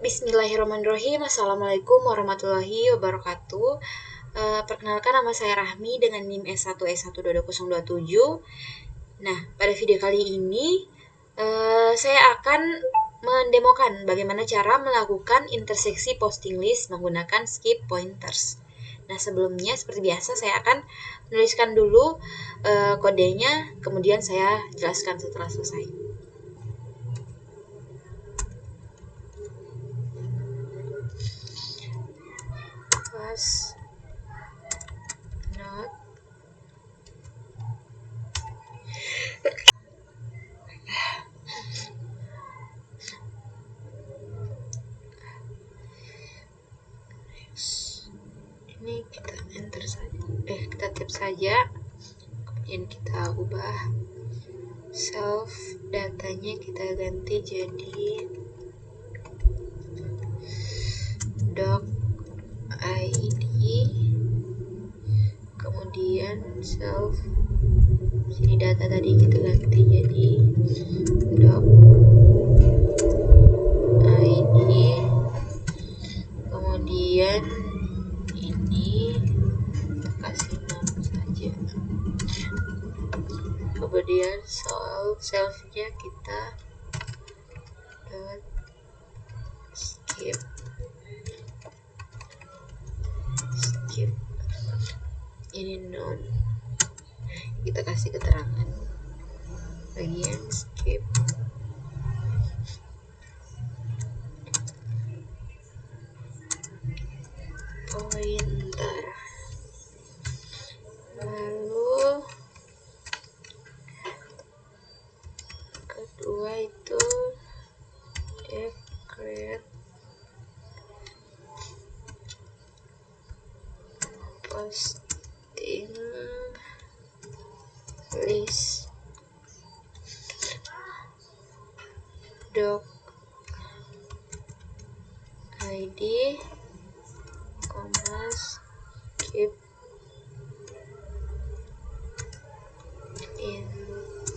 Bismillahirrahmanirrahim. Assalamualaikum warahmatullahi wabarakatuh. Perkenalkan, nama saya Rahmi dengan NIM S1S12027. Nah, pada video kali ini saya akan mendemokan bagaimana cara melakukan interseksi posting list menggunakan skip pointers. Nah, sebelumnya seperti biasa saya akan menuliskan dulu kodenya, kemudian saya jelaskan setelah selesai. Was not ini kita enter saja, kita tap saja, kemudian kita ubah self, datanya kita ganti jadi doc id, kemudian self, sini data tadi kita ganti jadi doc id, kemudian ini kasih nama saja, kemudian selfnya kita dot skip ini non, kita kasih keterangan bagian skip pointer, lalu kedua itu declare posting list doc id, skip interval,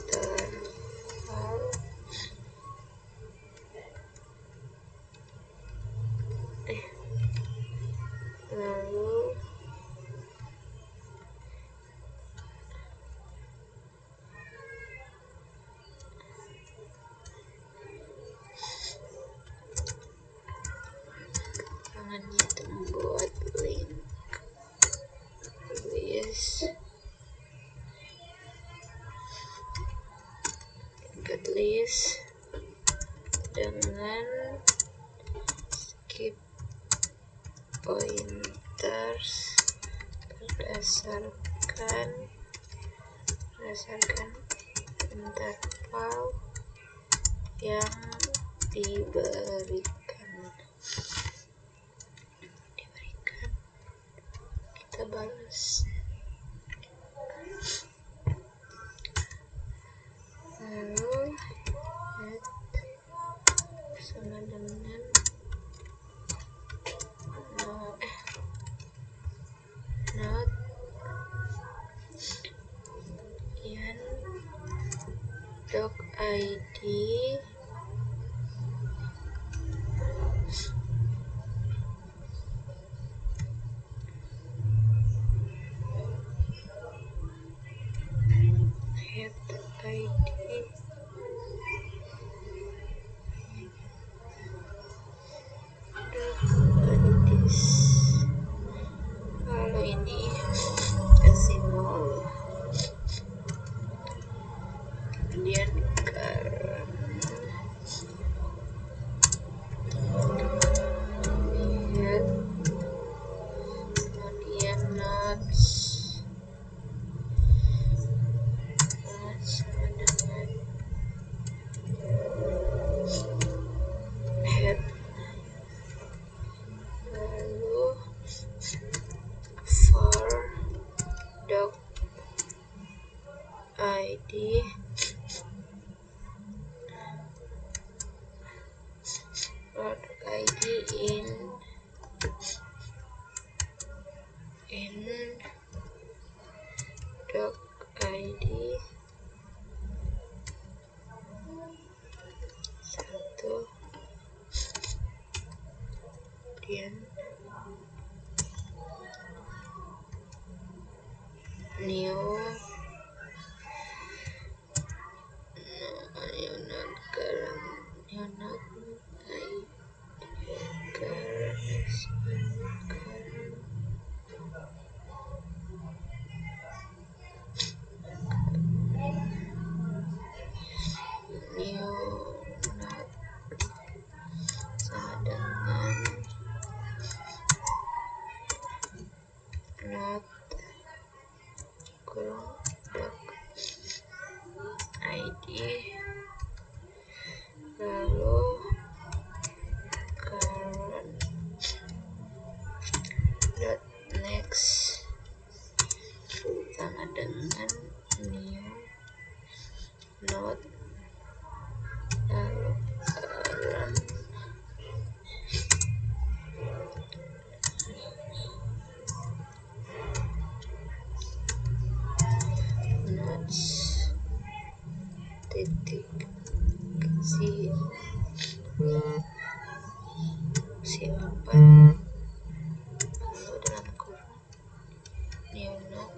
lalu tangannya itu membuat link list dengan skip pointers berdasarkan interval yang diberikan. Kita balas, lalu head sama dengan not in doc id head id lalu ini kasih nol, kemudian kemudian notes sama dengan head, lalu for doc id in doc id 1 new not current new not current new not sama dengan not kurung id, lalu current dot next sama dengan new not, lalu current notes titik si 4, lalu dalam kurung new not,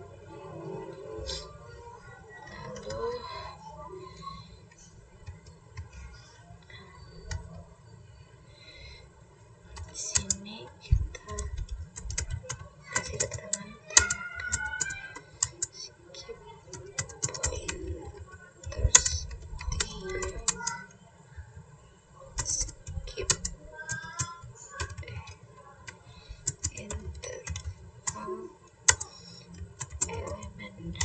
lalu di sini kita kasih keterangan skip pointers here, skip interval element,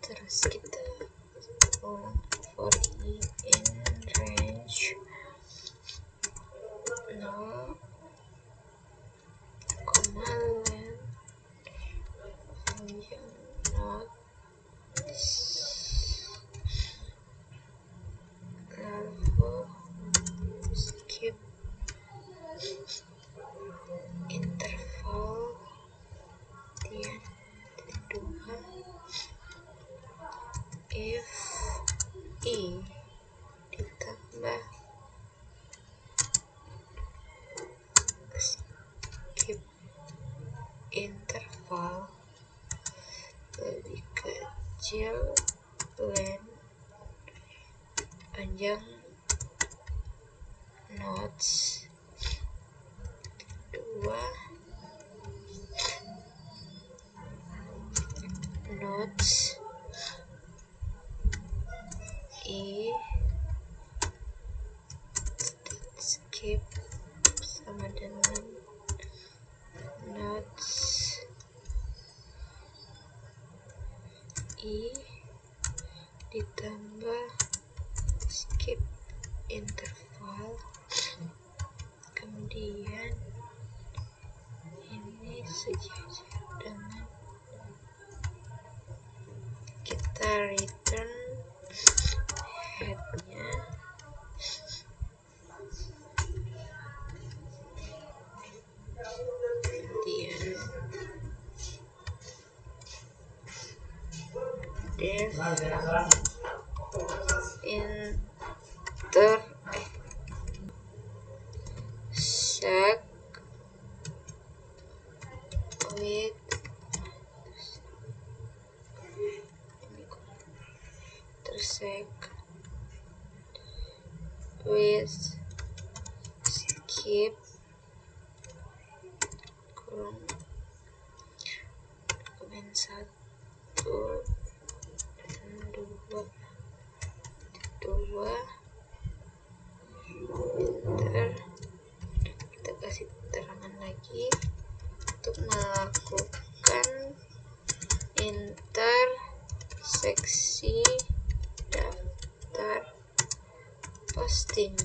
terus kita ulang for i in range 0, len panjang not, lalu skip interval dia 2 if i ditambah skip interval lebih kecil len panjang notes 2 notes i skip sama dengan notes i ditambah skip interval, kemudian ini sejajar dengan kita return headnya, kemudian def enter sec with intersect with skip kurung dokumen 1 dan 2 enter, kita kasih keterangan lagi untuk melakukan interseksi daftar posting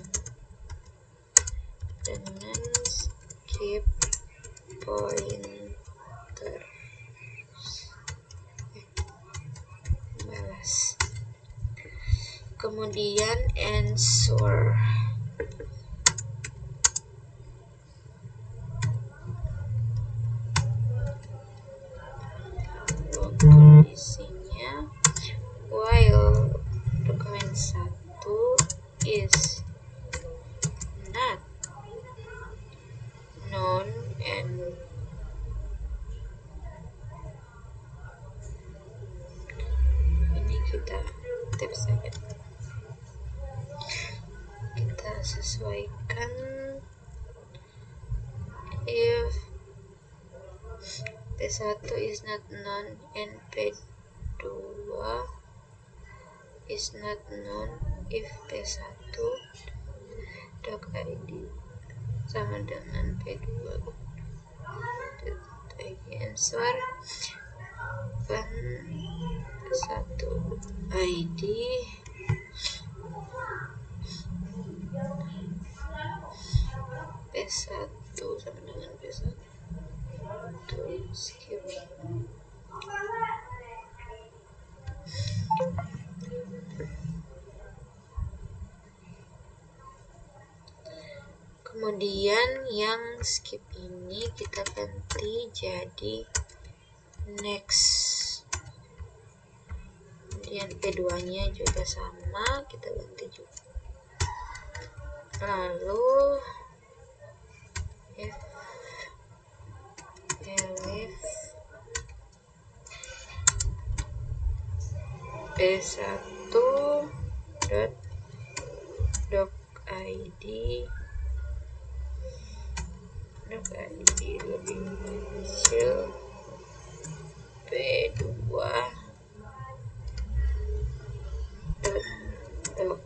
dengan skip pointer balas, kemudian answer kondisinya while dokumen 1 is not known and tab saja. Kita sesuaikan if P1 is not known and P2 is not known if P1 doc ID sama dengan P2. Answer P1 ID P1 sama dengan P1 skip. Kemudian yang skip ini kita ganti jadi next. Kemudian keduanya juga sama, kita ganti juga. Lalu elif P1 dot doc ID lebih kecil P2 dot doc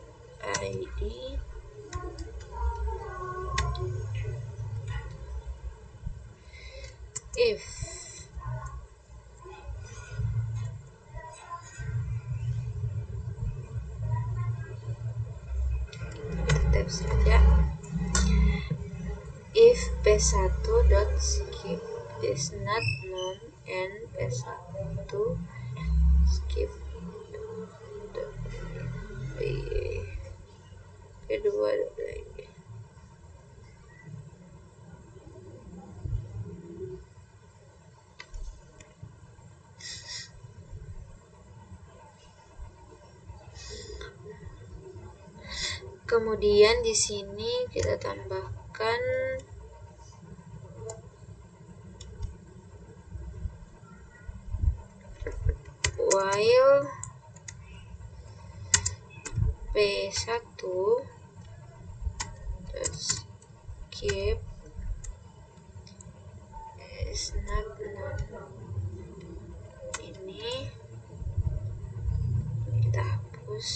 ID if tab saja if P1 dot skip is not known and P1 skip kedua lagi. Kemudian di sini kita tambahkan while P1 skip is not known. Ini kita hapus,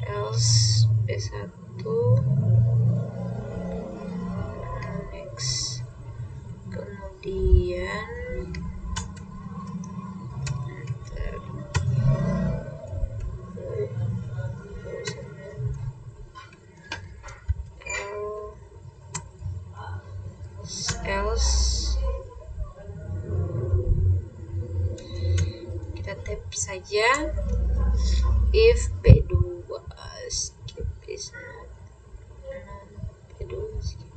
else P1 next. Kemudian else kita tab saja if P2 skip is not known, P2 skip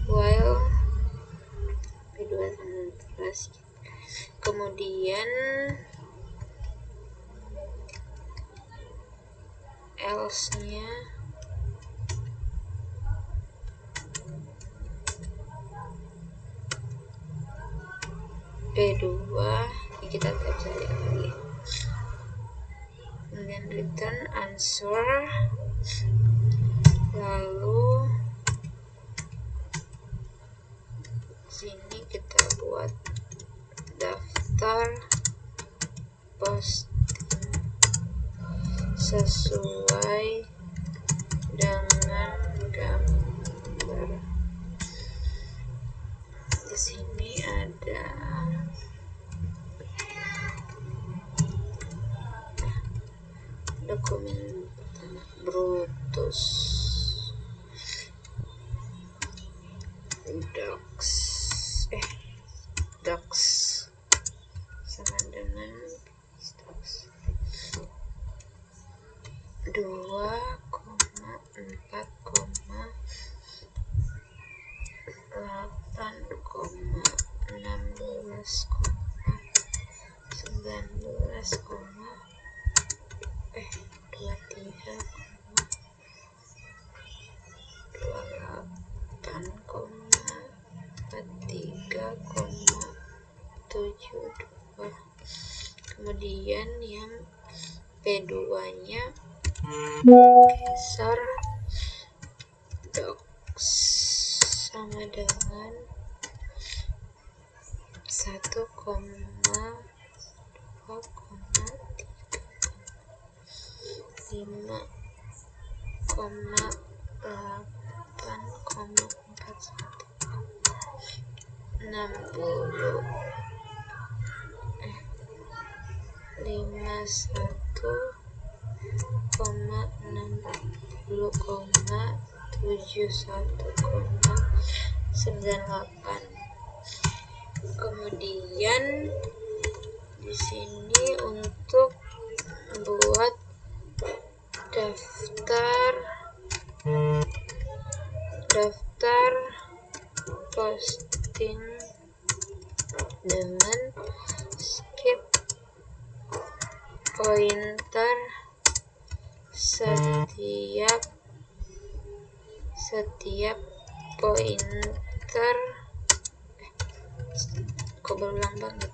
while P2 sama skip. Kemudian else nya P2 ini kita tab saja lagi. Kemudian return answer, lalu sini kita buat daftar posting sesuai dengan gambar. Di sini ada dokumen pertama Brutus docs sama dengan docs 2,16,23,72. Kemudian yang P2-nya geser docs sama dengan 1,51,71,98. Kemudian di sini untuk membuat daftar posting dengan skip pointer setiap pointer berulang banget.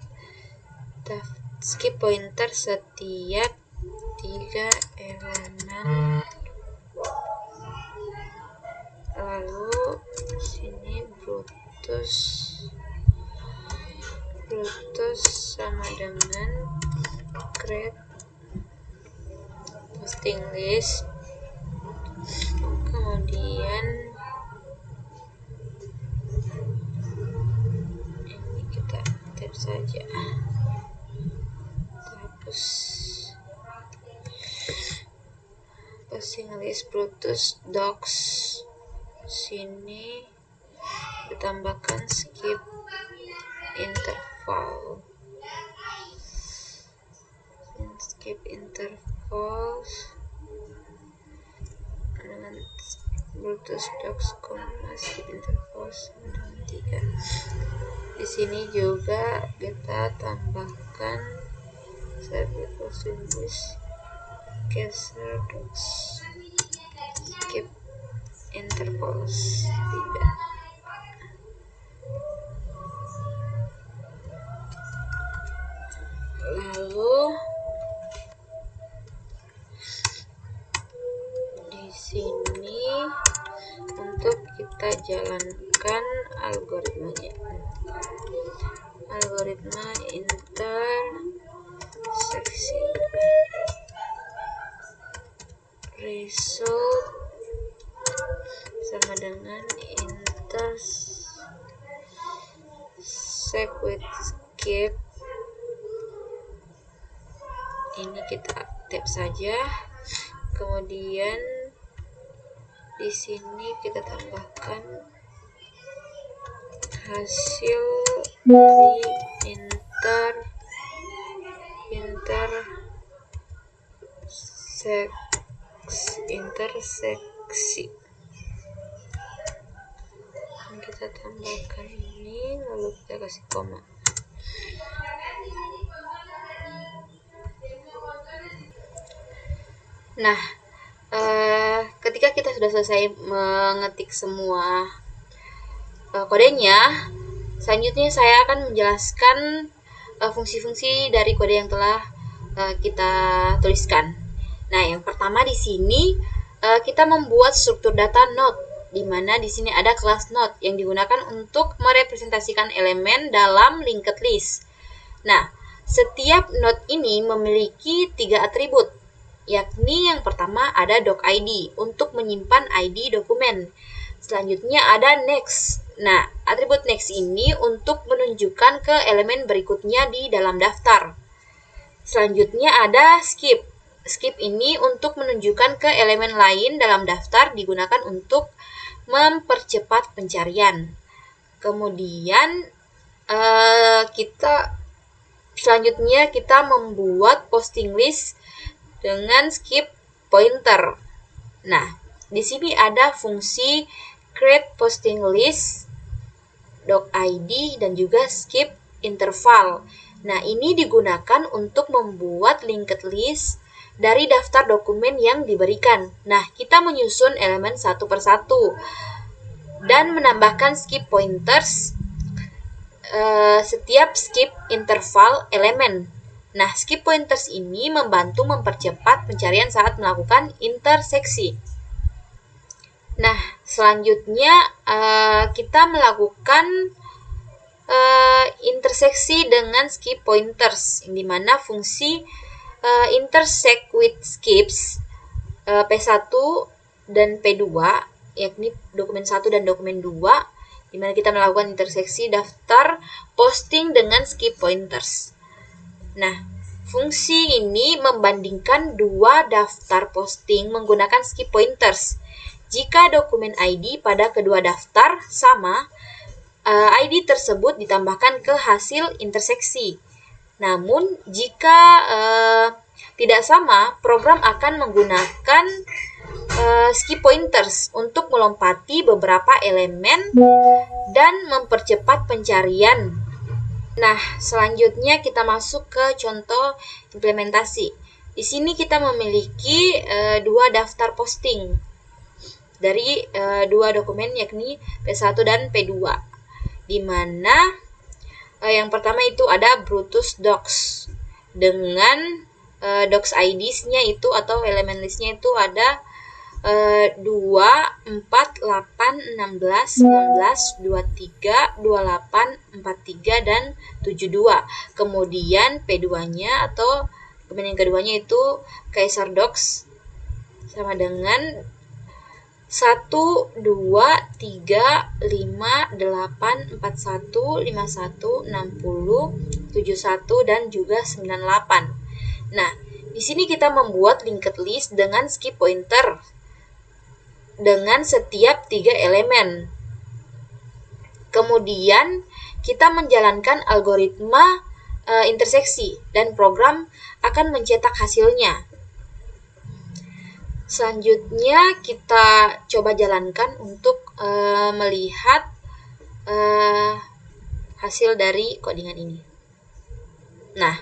Skip pointer setiap 3 elemen. Lalu sini Brutus sama dengan create posting list. Kemudian ini kita tap saja, hapus posting list Brutus docs. Sini ditambahkan skip intervals dengan Brutus docs, skip intervals dengan 3. Di sini juga kita tambahkan posting list geser docs, skip intervals 3. Lalu di sini untuk kita jalankan algoritmanya, algoritma interseksi result sama dengan intersect with skip. Ini kita tap saja. Kemudian di sini kita tambahkan hasil dari interseksi. Kita tambahkan ini, lalu kita kasih koma. Nah, ketika kita sudah selesai mengetik semua kodenya, selanjutnya saya akan menjelaskan fungsi-fungsi dari kode yang telah kita tuliskan. Nah, yang pertama di sini kita membuat struktur data node, di mana di sini ada kelas node yang digunakan untuk merepresentasikan elemen dalam linked list. Nah, setiap node ini memiliki 3 atribut, yakni yang pertama ada doc_id untuk menyimpan ID dokumen. Selanjutnya ada next. Nah, atribut next ini untuk menunjukkan ke elemen berikutnya di dalam daftar. Selanjutnya ada skip. Skip ini untuk menunjukkan ke elemen lain dalam daftar, digunakan untuk mempercepat pencarian. Kemudian selanjutnya kita membuat posting list dengan skip pointer. Nah, di sini ada fungsi create posting list, doc_id, dan juga skip interval. Nah, ini digunakan untuk membuat linked list dari daftar dokumen yang diberikan. Nah, kita menyusun elemen satu persatu dan menambahkan skip pointers setiap skip interval elemen. Nah, skip pointers ini membantu mempercepat pencarian saat melakukan interseksi. Nah, selanjutnya kita melakukan interseksi dengan skip pointers, yang dimana fungsi intersect with skips P1 dan P2, yakni dokumen 1 dan dokumen 2, di mana kita melakukan interseksi daftar posting dengan skip pointers. Nah, fungsi ini membandingkan dua daftar posting menggunakan skip pointers. Jika dokumen ID pada kedua daftar sama, ID tersebut ditambahkan ke hasil interseksi. Namun, jika tidak sama, program akan menggunakan skip pointers untuk melompati beberapa elemen dan mempercepat pencarian. Nah, selanjutnya kita masuk ke contoh implementasi. Di sini kita memiliki dua daftar posting dari dua dokumen, yakni P1 dan P2. Di mana yang pertama itu ada Brutus Docs dengan docs ID-nya itu atau elemen list-nya itu ada 2, 4, 8, 16, 19, 23, 28, 43, dan 72. Kemudian P2-nya atau dokumen yang keduanya itu Kaiser Docs sama dengan 1, 2, 3, 5, 8, 41, 51, 60, 71, dan juga 98. Nah, di sini kita membuat linked list dengan skip pointer dengan setiap 3 elemen. Kemudian kita menjalankan algoritma interseksi dan program akan mencetak hasilnya. Selanjutnya kita coba jalankan untuk melihat hasil dari codingan ini. Nah,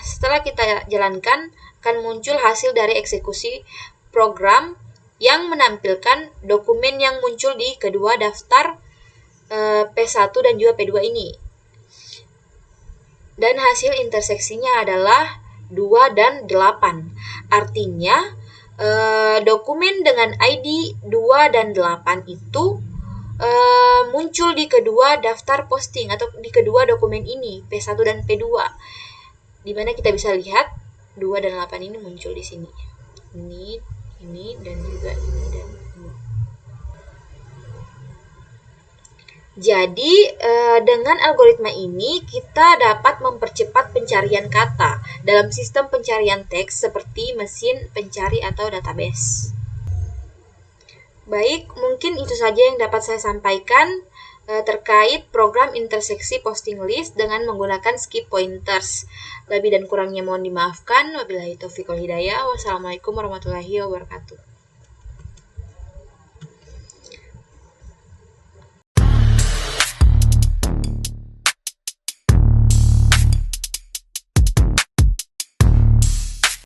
setelah kita jalankan akan muncul hasil dari eksekusi program yang menampilkan dokumen yang muncul di kedua daftar P1 dan juga P2 ini. Dan hasil interseksinya adalah 2 dan 8. Artinya dokumen dengan ID 2 dan 8 itu muncul di kedua daftar posting atau di kedua dokumen ini, P1 dan P2. Di mana kita bisa lihat 2 dan 8 ini muncul di sini. Ini dan juga ini dan ini. Jadi dengan algoritma ini kita dapat mempercepat pencarian kata dalam sistem pencarian teks seperti mesin pencari atau database. Baik, mungkin itu saja yang dapat saya sampaikan terkait program interseksi posting list dengan menggunakan skip pointers. Lebih dan kurangnya mohon dimaafkan. Wabillahi taufiq wal hidayah. Wassalamualaikum warahmatullahi wabarakatuh.